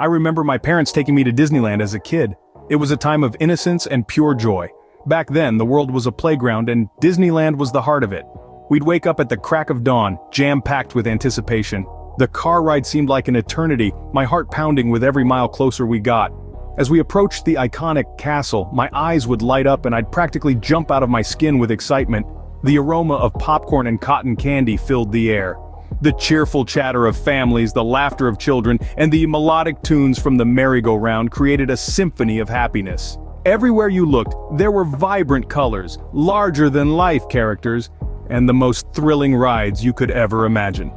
I remember my parents taking me to Disneyland as a kid. It was a time of innocence and pure joy. Back then, the world was a playground and Disneyland was the heart of it. We'd wake up at the crack of dawn, jam-packed with anticipation. The car ride seemed like an eternity, my heart pounding with every mile closer we got. As we approached the iconic castle, my eyes would light up and I'd practically jump out of my skin with excitement. The aroma of popcorn and cotton candy filled the air. The cheerful chatter of families, the laughter of children, and the melodic tunes from the merry-go-round created a symphony of happiness. Everywhere you looked, there were vibrant colors, larger-than-life characters, and the most thrilling rides you could ever imagine.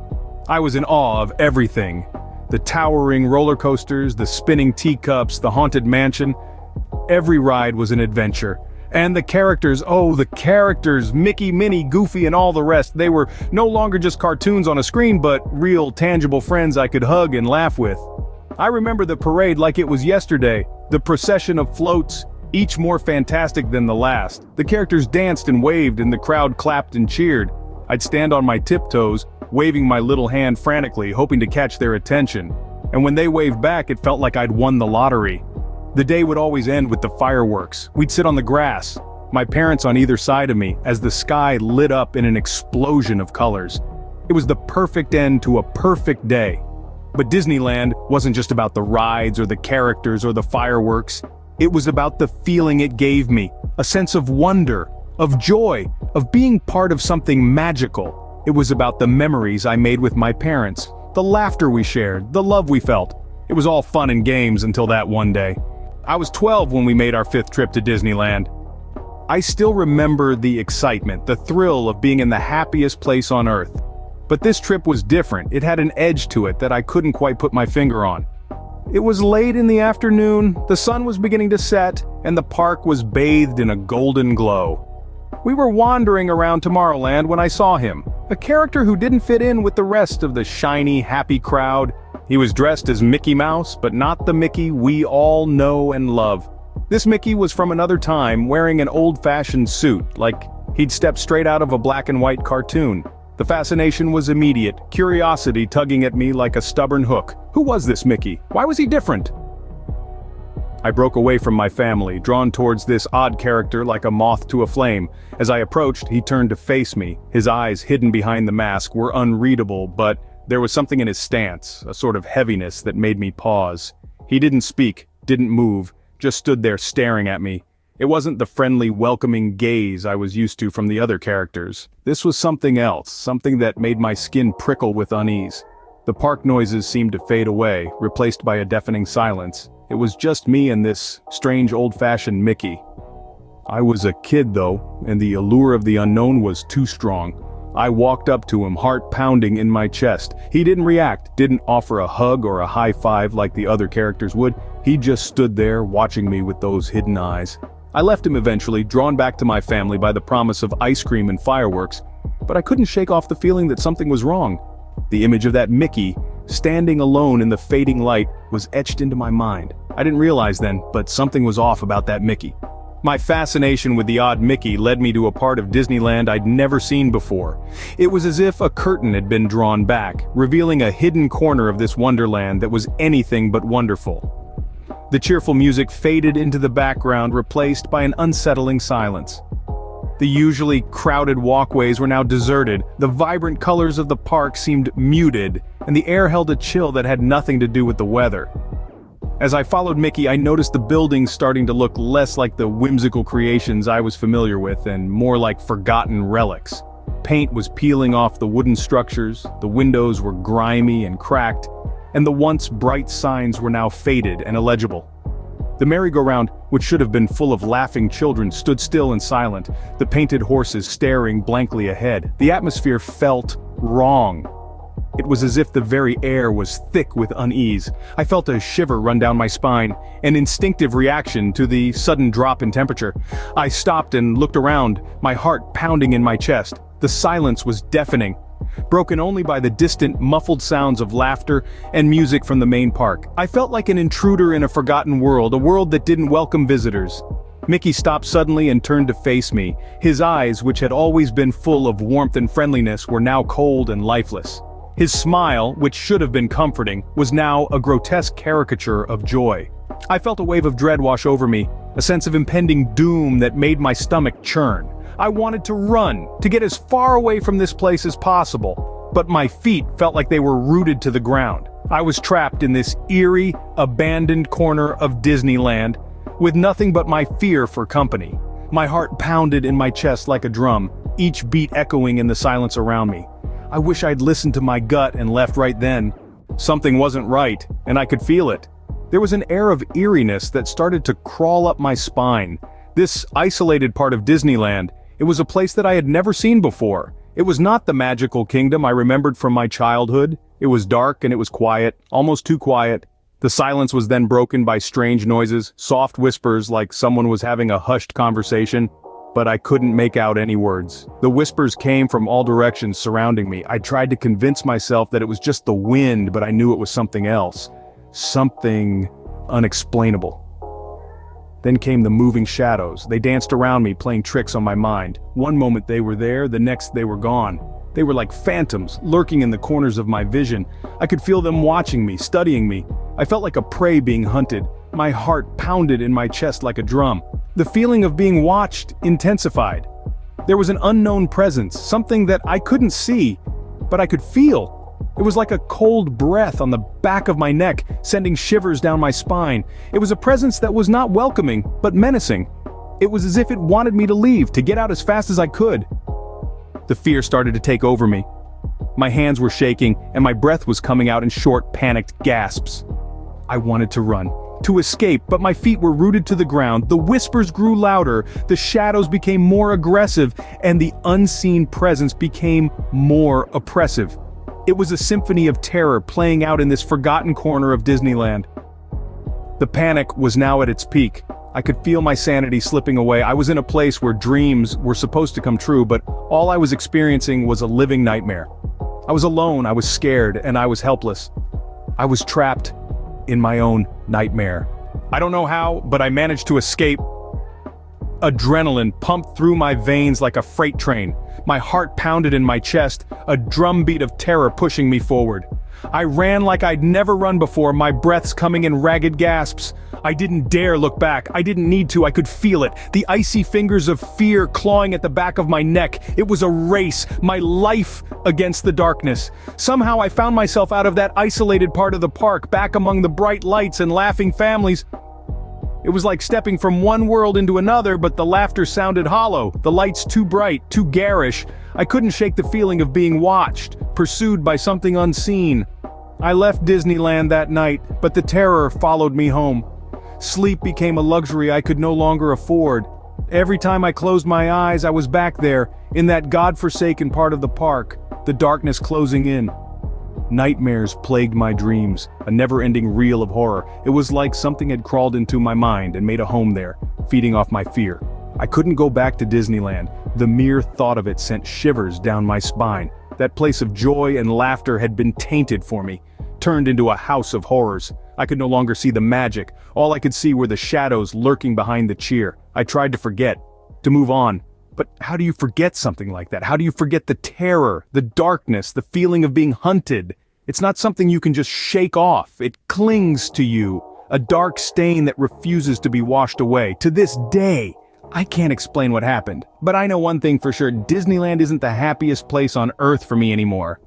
I was in awe of everything. The towering roller coasters, the spinning teacups, the haunted mansion. Every ride was an adventure. And the characters, oh the characters, Mickey, Minnie, Goofy and all the rest, they were no longer just cartoons on a screen but real, tangible friends I could hug and laugh with. I remember the parade like it was yesterday, the procession of floats, each more fantastic than the last. The characters danced and waved and the crowd clapped and cheered. I'd stand on my tiptoes, waving my little hand frantically, hoping to catch their attention. And when they waved back, it felt like I'd won the lottery. The day would always end with the fireworks. We'd sit on the grass, my parents on either side of me, as the sky lit up in an explosion of colors. It was the perfect end to a perfect day. But Disneyland wasn't just about the rides or the characters or the fireworks. It was about the feeling it gave me, a sense of wonder, of joy, of being part of something magical. It was about the memories I made with my parents, the laughter we shared, the love we felt. It was all fun and games until that one day. I was 12 when we made our 5th trip to Disneyland. I still remember the excitement, the thrill of being in the happiest place on earth. But this trip was different. It had an edge to it that I couldn't quite put my finger on. It was late in the afternoon, the sun was beginning to set, and the park was bathed in a golden glow. We were wandering around Tomorrowland when I saw him, a character who didn't fit in with the rest of the shiny, happy crowd. He was dressed as Mickey Mouse, but not the Mickey we all know and love. This Mickey was from another time, wearing an old-fashioned suit, like he'd stepped straight out of a black and white cartoon. The fascination was immediate, curiosity tugging at me like a stubborn hook. Who was this Mickey? Why was he different? I broke away from my family, drawn towards this odd character like a moth to a flame. As I approached, he turned to face me. His eyes, hidden behind the mask, were unreadable, but there was something in his stance, a sort of heaviness that made me pause. He didn't speak, didn't move, just stood there staring at me. It wasn't the friendly, welcoming gaze I was used to from the other characters. This was something else, something that made my skin prickle with unease. The park noises seemed to fade away, replaced by a deafening silence. It was just me and this strange old-fashioned Mickey. I was a kid though, and the allure of the unknown was too strong. I walked up to him, heart pounding in my chest. He didn't react, didn't offer a hug or a high five like the other characters would. He just stood there, watching me with those hidden eyes. I left him eventually, drawn back to my family by the promise of ice cream and fireworks, but I couldn't shake off the feeling that something was wrong. The image of that Mickey, standing alone in the fading light, was etched into my mind. I didn't realize then, but something was off about that Mickey. My fascination with the odd Mickey led me to a part of Disneyland I'd never seen before. It was as if a curtain had been drawn back, revealing a hidden corner of this wonderland that was anything but wonderful. The cheerful music faded into the background, replaced by an unsettling silence. The usually crowded walkways were now deserted, the vibrant colors of the park seemed muted, and the air held a chill that had nothing to do with the weather. As I followed Mickey, I noticed the buildings starting to look less like the whimsical creations I was familiar with and more like forgotten relics. Paint was peeling off the wooden structures, the windows were grimy and cracked, and the once bright signs were now faded and illegible. The merry-go-round, which should have been full of laughing children, stood still and silent, the painted horses staring blankly ahead. The atmosphere felt wrong. It was as if the very air was thick with unease. I felt a shiver run down my spine, an instinctive reaction to the sudden drop in temperature. I stopped and looked around, my heart pounding in my chest. The silence was deafening, broken only by the distant, muffled sounds of laughter and music from the main park. I felt like an intruder in a forgotten world, a world that didn't welcome visitors. Mickey stopped suddenly and turned to face me. His eyes, which had always been full of warmth and friendliness, were now cold and lifeless. His smile, which should have been comforting, was now a grotesque caricature of joy. I felt a wave of dread wash over me, a sense of impending doom that made my stomach churn. I wanted to run, to get as far away from this place as possible, but my feet felt like they were rooted to the ground. I was trapped in this eerie, abandoned corner of Disneyland, with nothing but my fear for company. My heart pounded in my chest like a drum, each beat echoing in the silence around me. I wish I'd listened to my gut and left right then. Something wasn't right, and I could feel it. There was an air of eeriness that started to crawl up my spine. This isolated part of Disneyland, it was a place that I had never seen before. It was not the magical kingdom I remembered from my childhood. It was dark and it was quiet, almost too quiet. The silence was then broken by strange noises, soft whispers like someone was having a hushed conversation, but I couldn't make out any words. The whispers came from all directions surrounding me. I tried to convince myself that it was just the wind, but I knew it was something else. Something unexplainable. Then came the moving shadows. They danced around me, playing tricks on my mind. One moment they were there, the next they were gone. They were like phantoms, lurking in the corners of my vision. I could feel them watching me, studying me. I felt like a prey being hunted. My heart pounded in my chest like a drum. The feeling of being watched intensified. There was an unknown presence, something that I couldn't see, but I could feel. It was like a cold breath on the back of my neck, sending shivers down my spine. It was a presence that was not welcoming, but menacing. It was as if it wanted me to leave, to get out as fast as I could. The fear started to take over me. My hands were shaking, and my breath was coming out in short, panicked gasps. I wanted to run, to escape, but my feet were rooted to the ground. The whispers grew louder, the shadows became more aggressive, and the unseen presence became more oppressive. It was a symphony of terror playing out in this forgotten corner of Disneyland. The panic was now at its peak. I could feel my sanity slipping away. I was in a place where dreams were supposed to come true, but all I was experiencing was a living nightmare. I was alone, I was scared, and I was helpless. I was trapped in my own nightmare. I don't know how, but I managed to escape. Adrenaline pumped through my veins like a freight train. My heart pounded in my chest, a drumbeat of terror pushing me forward. I ran like I'd never run before, my breaths coming in ragged gasps. I didn't dare look back. I didn't need to. I could feel it. The icy fingers of fear clawing at the back of my neck. It was a race, my life against the darkness. Somehow I found myself out of that isolated part of the park, back among the bright lights and laughing families. It was like stepping from one world into another, but the laughter sounded hollow, the lights too bright, too garish. I couldn't shake the feeling of being watched, pursued by something unseen. I left Disneyland that night, but the terror followed me home. Sleep became a luxury I could no longer afford. Every time I closed my eyes, I was back there, in that godforsaken part of the park, the darkness closing in. Nightmares plagued my dreams, a never-ending reel of horror. It was like something had crawled into my mind and made a home there, feeding off my fear. I couldn't go back to Disneyland. The mere thought of it sent shivers down my spine. That place of joy and laughter had been tainted for me, turned into a house of horrors. I could no longer see the magic. All I could see were the shadows lurking behind the cheer. I tried to forget, to move on. But how do you forget something like that? How do you forget the terror, the darkness, the feeling of being hunted? It's not something you can just shake off. It clings to you, a dark stain that refuses to be washed away. To this day, I can't explain what happened. But I know one thing for sure, Disneyland isn't the happiest place on earth for me anymore.